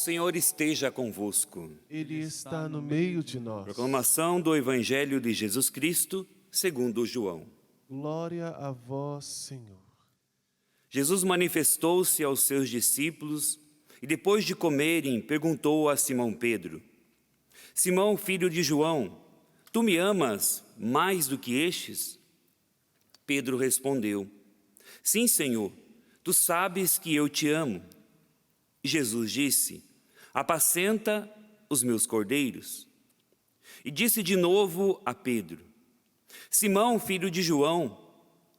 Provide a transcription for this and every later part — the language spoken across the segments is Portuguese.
Senhor esteja convosco. Ele está no meio de nós. Proclamação do Evangelho de Jesus Cristo, segundo João. Glória a vós, Senhor. Jesus manifestou-se aos seus discípulos e, depois de comerem, perguntou a Simão Pedro: Simão, filho de João, tu me amas mais do que estes? Pedro respondeu: Sim, Senhor, tu sabes que eu te amo. E Jesus disse: Apacenta os meus cordeiros. E disse de novo a Pedro: Simão, filho de João,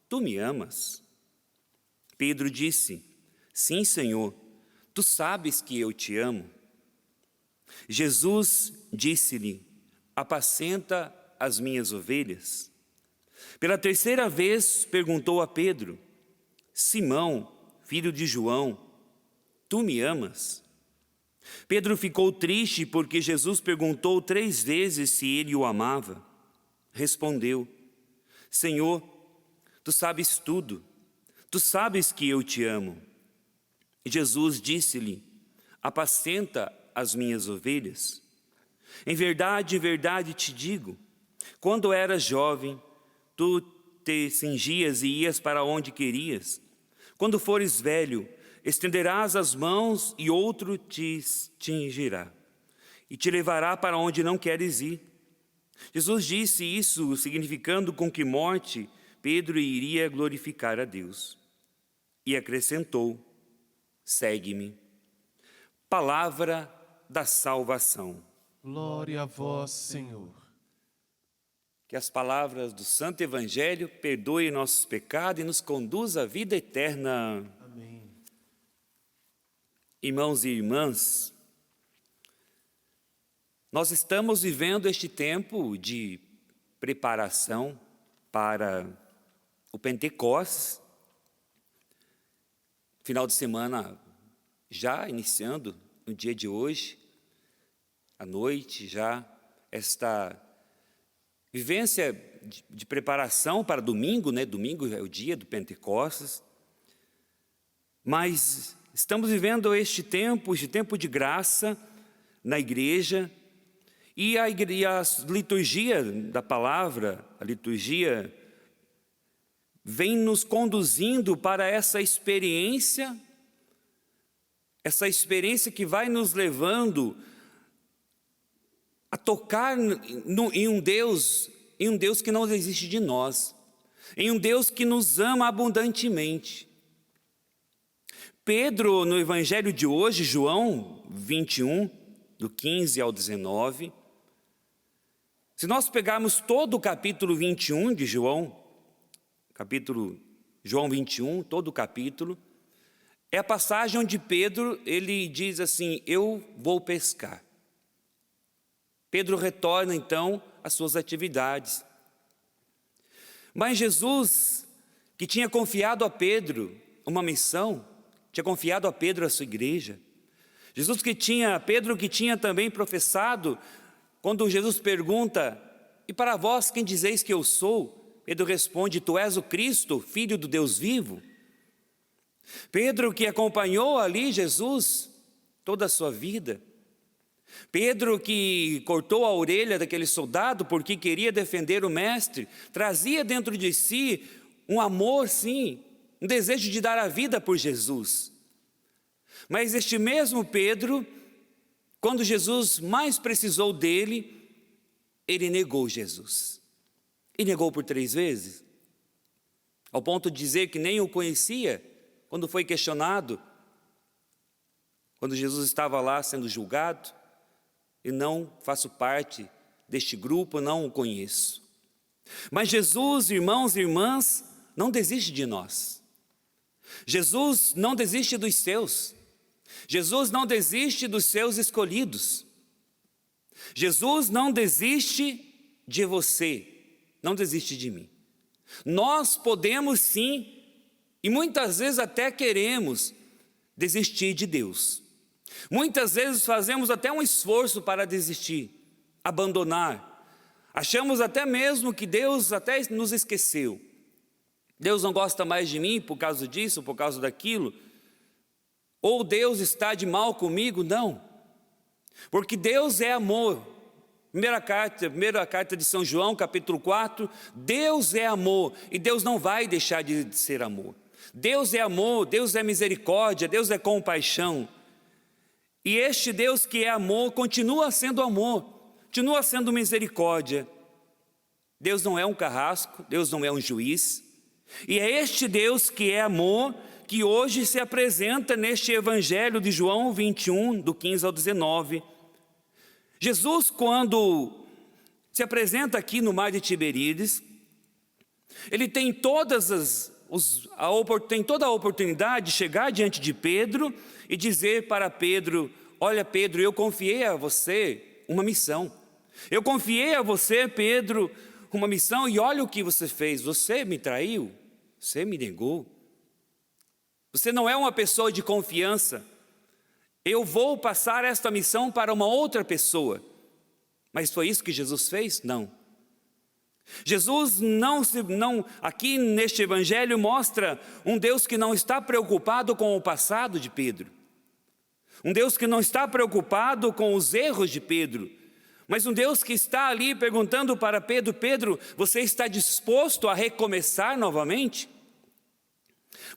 tu me amas? Pedro disse: Sim, Senhor, tu sabes que eu te amo. Jesus disse-lhe: Apacenta as minhas ovelhas. Pela terceira vez perguntou a Pedro: Simão, filho de João, tu me amas? Pedro ficou triste porque Jesus perguntou 3 vezes se ele o amava. Respondeu: Senhor, tu sabes tudo, tu sabes que eu te amo. Jesus disse-lhe: Apacenta as minhas ovelhas. Em verdade te digo, quando eras jovem, tu te cingias e ias para onde querias. Quando fores velho, estenderás as mãos e outro te cingirá e te levará para onde não queres ir. Jesus disse isso significando com que morte Pedro iria glorificar a Deus. E acrescentou: Segue-me. Palavra da salvação. Glória a vós, Senhor. Que as palavras do Santo Evangelho perdoem nossos pecados e nos conduzam à vida eterna. Amém. Irmãos e irmãs, nós estamos vivendo este tempo de preparação para o Pentecostes. Final de semana já iniciando no dia de hoje, à noite já, esta vivência de preparação para domingo, né? Domingo é o dia do Pentecostes. Mas estamos vivendo este tempo de graça na igreja. E a liturgia da palavra, a liturgia, vem nos conduzindo para essa experiência que vai nos levando a tocar em um Deus que não desiste de nós, em um Deus que nos ama abundantemente. Pedro, no Evangelho de hoje, João 21, do 15 ao 19, se nós pegarmos todo o capítulo 21 de João 21, todo o capítulo, é a passagem onde Pedro, ele diz assim: eu vou pescar. Pedro retorna então às suas atividades. Mas Jesus, que tinha confiado a Pedro uma missão, tinha confiado a Pedro a sua igreja. Pedro que tinha também professado, quando Jesus pergunta: e para vós quem dizeis que eu sou? Pedro responde: tu és o Cristo, filho do Deus vivo. Pedro que acompanhou ali Jesus toda a sua vida. Pedro que cortou a orelha daquele soldado porque queria defender o mestre, trazia dentro de si um amor, sim, um desejo de dar a vida por Jesus. Mas este mesmo Pedro, quando Jesus mais precisou dele, ele negou Jesus. E negou por 3 vezes, ao ponto de dizer que nem o conhecia quando foi questionado, quando Jesus estava lá sendo julgado: e não faço parte deste grupo, não o conheço. Mas Jesus, irmãos e irmãs, não desiste de nós. Jesus não desiste dos seus. Jesus não desiste dos seus escolhidos. Jesus não desiste de você, não desiste de mim. Nós podemos sim, e muitas vezes até queremos, desistir de Deus. Muitas vezes fazemos até um esforço para desistir, abandonar. Achamos até mesmo que Deus até nos esqueceu. Deus não gosta mais de mim por causa disso, por causa daquilo. Ou Deus está de mal comigo. Não. Porque Deus é amor. Primeira carta de São João, capítulo 4, Deus é amor, e Deus não vai deixar de ser amor. Deus é amor, Deus é misericórdia, Deus é compaixão. E este Deus que é amor, continua sendo amor, continua sendo misericórdia. Deus não é um carrasco, Deus não é um juiz. E é este Deus que é amor, que hoje se apresenta neste Evangelho de João 21, do 15 ao 19. Jesus, quando se apresenta aqui no mar de Tiberíades, ele tem toda a oportunidade de chegar diante de Pedro e dizer para Pedro: olha, Pedro, eu confiei a você uma missão. Eu confiei a você, Pedro, uma missão, e olha o que você fez. Você me traiu, você me negou. Você não é uma pessoa de confiança. Eu vou passar esta missão para uma outra pessoa. Mas foi isso que Jesus fez? Não. Jesus aqui neste evangelho mostra um Deus que não está preocupado com o passado de Pedro. Um Deus que não está preocupado com os erros de Pedro. Mas um Deus que está ali perguntando para Pedro: Pedro, você está disposto a recomeçar novamente?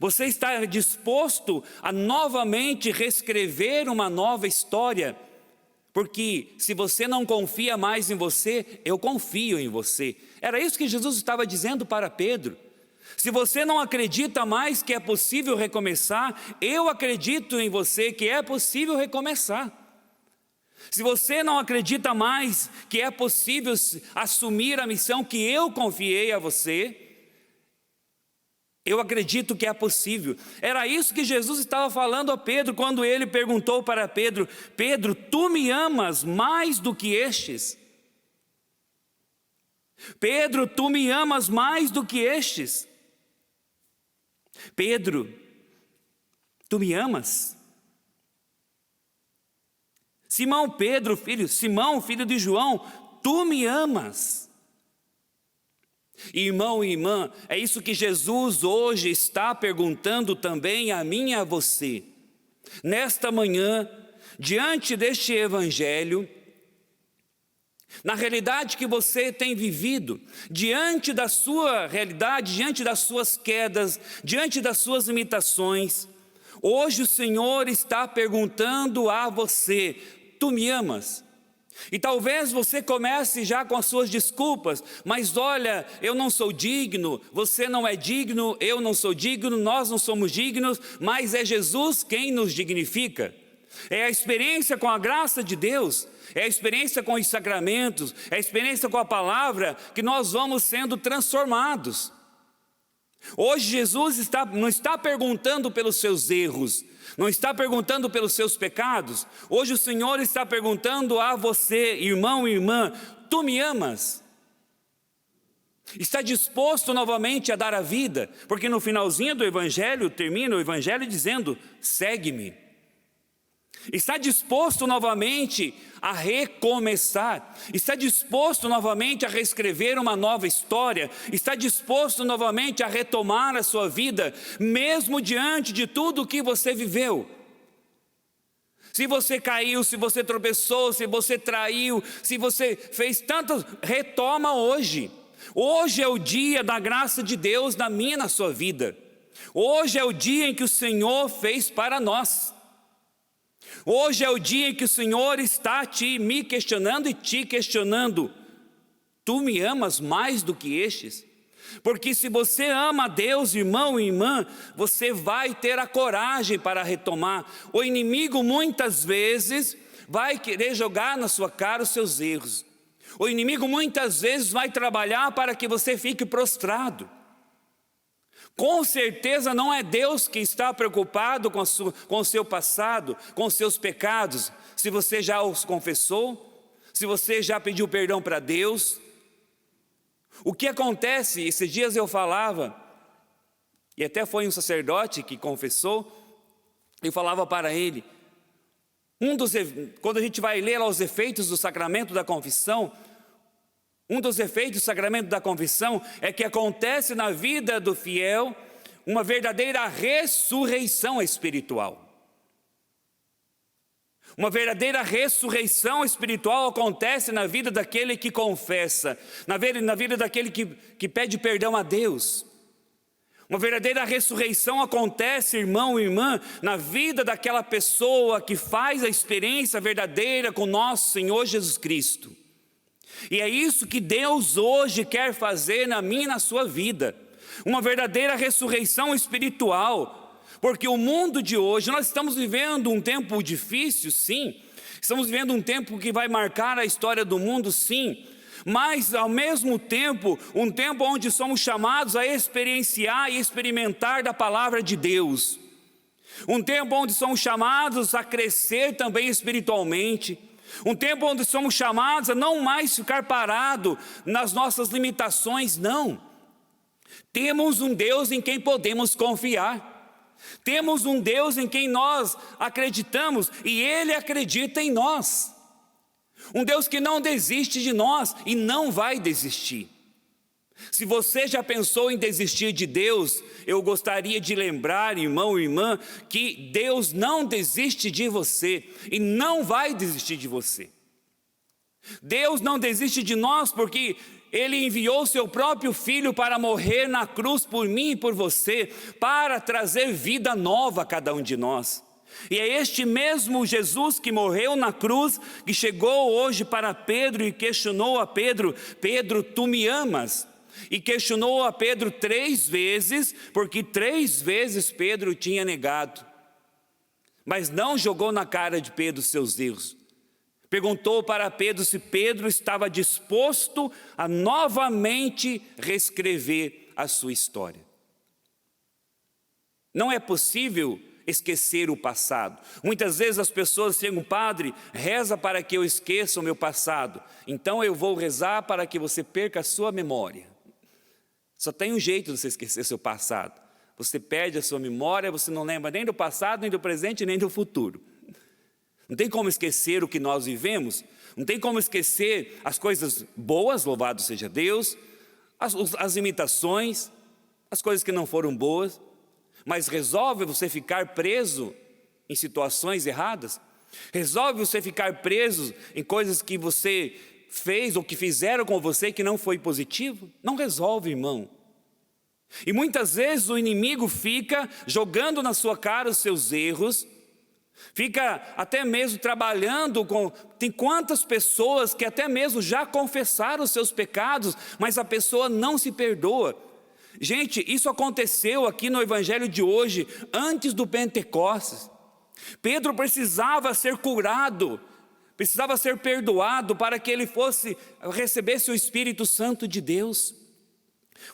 Você está disposto a novamente reescrever uma nova história? Porque se você não confia mais em você, eu confio em você. Era isso que Jesus estava dizendo para Pedro. Se você não acredita mais que é possível recomeçar, eu acredito em você que é possível recomeçar. Se você não acredita mais que é possível assumir a missão que eu confiei a você, eu acredito que é possível. Era isso que Jesus estava falando a Pedro quando ele perguntou para Pedro: Pedro, tu me amas mais do que estes? Pedro, tu me amas mais do que estes? Pedro, tu me amas? Simão, Simão, filho de João, tu me amas? Irmão e irmã, é isso que Jesus hoje está perguntando também a mim e a você. Nesta manhã, diante deste evangelho, na realidade que você tem vivido, diante da sua realidade, diante das suas quedas, diante das suas limitações, hoje o Senhor está perguntando a você: tu me amas? E talvez você comece já com as suas desculpas: mas olha, eu não sou digno, você não é digno, eu não sou digno, nós não somos dignos, mas é Jesus quem nos dignifica. É a experiência com a graça de Deus, é a experiência com os sacramentos, é a experiência com a palavra que nós vamos sendo transformados. Hoje Jesus não está perguntando pelos seus erros, não está perguntando pelos seus pecados. Hoje o Senhor está perguntando a você, irmão e irmã: tu me amas? Está disposto novamente a dar a vida? Porque no finalzinho do Evangelho, termina o Evangelho dizendo: segue-me. Está disposto novamente a recomeçar? Está disposto novamente a reescrever uma nova história? Está disposto novamente a retomar a sua vida, mesmo diante de tudo o que você viveu? Se você caiu, se você tropeçou, se você traiu, se você fez tantas, retoma hoje. Hoje é o dia da graça de Deus na minha e na sua vida. Hoje é o dia em que o Senhor fez para nós. Hoje é o dia em que o Senhor está me questionando e te questionando: tu me amas mais do que estes? Porque se você ama a Deus, irmão e irmã, você vai ter a coragem para retomar. O inimigo muitas vezes vai querer jogar na sua cara os seus erros. O inimigo muitas vezes vai trabalhar para que você fique prostrado. Com certeza não é Deus que está preocupado com o seu passado, com os seus pecados. Se você já os confessou, se você já pediu perdão para Deus. O que acontece, esses dias eu falava, e até foi um sacerdote que confessou, eu falava para ele, quando a gente vai ler lá os efeitos do sacramento da confissão, um dos efeitos do sacramento da confissão é que acontece na vida do fiel uma verdadeira ressurreição espiritual. Uma verdadeira ressurreição espiritual acontece na vida daquele que confessa, na vida daquele que pede perdão a Deus. Uma verdadeira ressurreição acontece, irmão e irmã, na vida daquela pessoa que faz a experiência verdadeira com nosso Senhor Jesus Cristo. E é isso que Deus hoje quer fazer na minha e na sua vida. Uma verdadeira ressurreição espiritual. Porque o mundo de hoje, nós estamos vivendo um tempo difícil, sim. Estamos vivendo um tempo que vai marcar a história do mundo, sim. Mas ao mesmo tempo, um tempo onde somos chamados a experienciar e experimentar da palavra de Deus. Um tempo onde somos chamados a crescer também espiritualmente. Um tempo onde somos chamados a não mais ficar parado nas nossas limitações, não. Temos um Deus em quem podemos confiar. Temos um Deus em quem nós acreditamos e Ele acredita em nós. Um Deus que não desiste de nós e não vai desistir. Se você já pensou em desistir de Deus, eu gostaria de lembrar, irmão e irmã, que Deus não desiste de você e não vai desistir de você. Deus não desiste de nós porque Ele enviou seu próprio Filho para morrer na cruz por mim e por você, para trazer vida nova a cada um de nós. E é este mesmo Jesus que morreu na cruz, que chegou hoje para Pedro e questionou a Pedro: Pedro, tu me amas? E questionou a Pedro 3 vezes, porque 3 vezes Pedro tinha negado. Mas não jogou na cara de Pedro seus erros. Perguntou para Pedro se Pedro estava disposto a novamente reescrever a sua história. Não é possível esquecer o passado. Muitas vezes as pessoas chegam: Padre, reza para que eu esqueça o meu passado. Então eu vou rezar para que você perca a sua memória. Só tem um jeito de você esquecer seu passado. Você perde a sua memória, você não lembra nem do passado, nem do presente, nem do futuro. Não tem como esquecer o que nós vivemos, não tem como esquecer as coisas boas, louvado seja Deus, as imitações, as coisas que não foram boas, mas resolve você ficar preso em situações erradas? Resolve você ficar preso em coisas que você fez ou que fizeram com você que não foi positivo? Não resolve, irmão. E muitas vezes o inimigo fica jogando na sua cara os seus erros, fica até mesmo trabalhando com... Tem quantas pessoas que até mesmo já confessaram os seus pecados, mas a pessoa não se perdoa. Gente, isso aconteceu aqui no evangelho de hoje, antes do Pentecostes. Pedro precisava ser curado, precisava ser perdoado para que ele recebesse o Espírito Santo de Deus.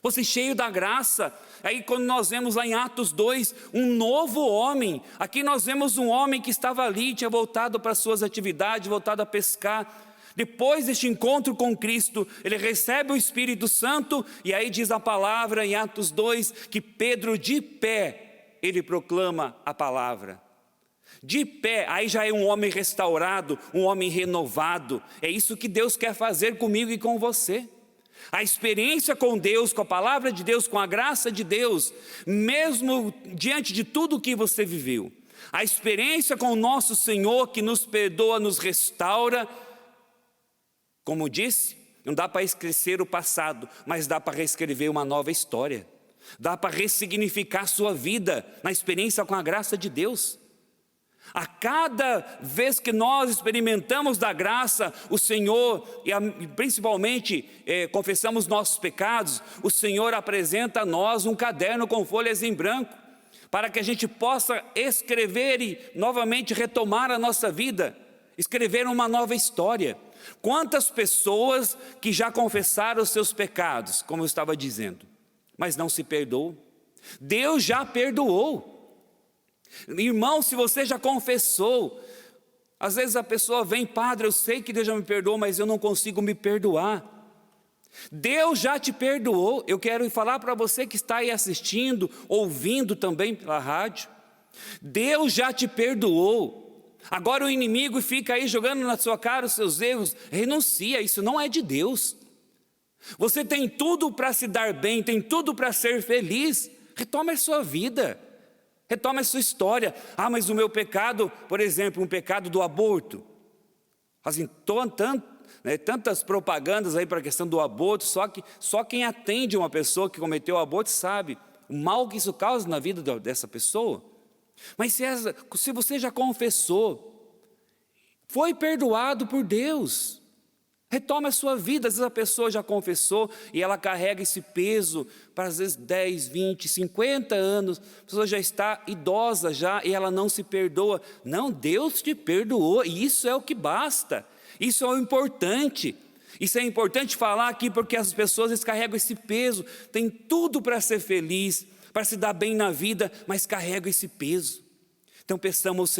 Fosse cheio da graça. Aí quando nós vemos lá em Atos 2, um novo homem. Aqui nós vemos um homem que estava ali, tinha voltado para suas atividades, voltado a pescar. Depois deste encontro com Cristo, ele recebe o Espírito Santo. E aí diz a palavra em Atos 2, que Pedro de pé, ele proclama a palavra. De pé, aí já é um homem restaurado, um homem renovado. É isso que Deus quer fazer comigo e com você. A experiência com Deus, com a palavra de Deus, com a graça de Deus, mesmo diante de tudo o que você viveu. A experiência com o nosso Senhor que nos perdoa, nos restaura. Como disse, não dá para esquecer o passado, mas dá para reescrever uma nova história. Dá para ressignificar a sua vida na experiência com a graça de Deus. A cada vez que nós experimentamos da graça, o Senhor, e principalmente confessamos nossos pecados, o Senhor apresenta a nós um caderno com folhas em branco, para que a gente possa escrever e novamente retomar a nossa vida, escrever uma nova história. Quantas pessoas que já confessaram os seus pecados, como eu estava dizendo, mas não se perdoam? Deus já perdoou. Irmão, se você já confessou, às vezes a pessoa vem: Padre, eu sei que Deus já me perdoou, mas eu não consigo me perdoar. Deus já te perdoou. Eu quero falar para você que está aí assistindo, ouvindo também pela rádio. Deus já te perdoou. Agora o inimigo fica aí jogando na sua cara os seus erros. Renuncia, isso não é de Deus. Você tem tudo para se dar bem, tem tudo para ser feliz. Retome a sua vida. Retome a sua história. Ah, mas o meu pecado, por exemplo, um pecado do aborto. Assim, tantas propagandas aí para a questão do aborto, só quem atende uma pessoa que cometeu o aborto sabe o mal que isso causa na vida dessa pessoa. Mas se você já confessou, foi perdoado por Deus, retome a sua vida. Às vezes a pessoa já confessou e ela carrega esse peso para às vezes 10, 20, 50 anos, a pessoa já está idosa já e ela não se perdoa. Não, Deus te perdoou e isso é o que basta, isso é o importante. Isso é importante falar aqui porque as pessoas carregam esse peso, tem tudo para ser feliz, para se dar bem na vida, mas carregam esse peso. Então peçamos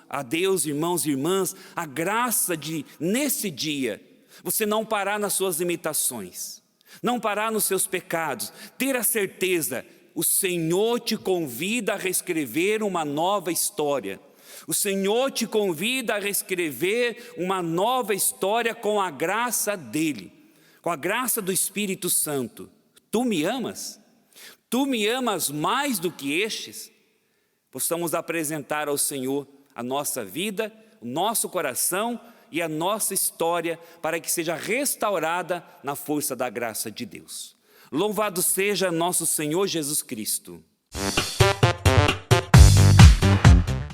a Deus, irmãos e irmãs, a graça de, nesse dia, você não parar nas suas limitações, não parar nos seus pecados, ter a certeza, o Senhor te convida a reescrever uma nova história. O Senhor te convida a reescrever uma nova história com a graça dEle, com a graça do Espírito Santo. Tu me amas? Tu me amas mais do que estes? Possamos apresentar ao Senhor a nossa vida, o nosso coração e a nossa história para que seja restaurada na força da graça de Deus. Louvado seja nosso Senhor Jesus Cristo.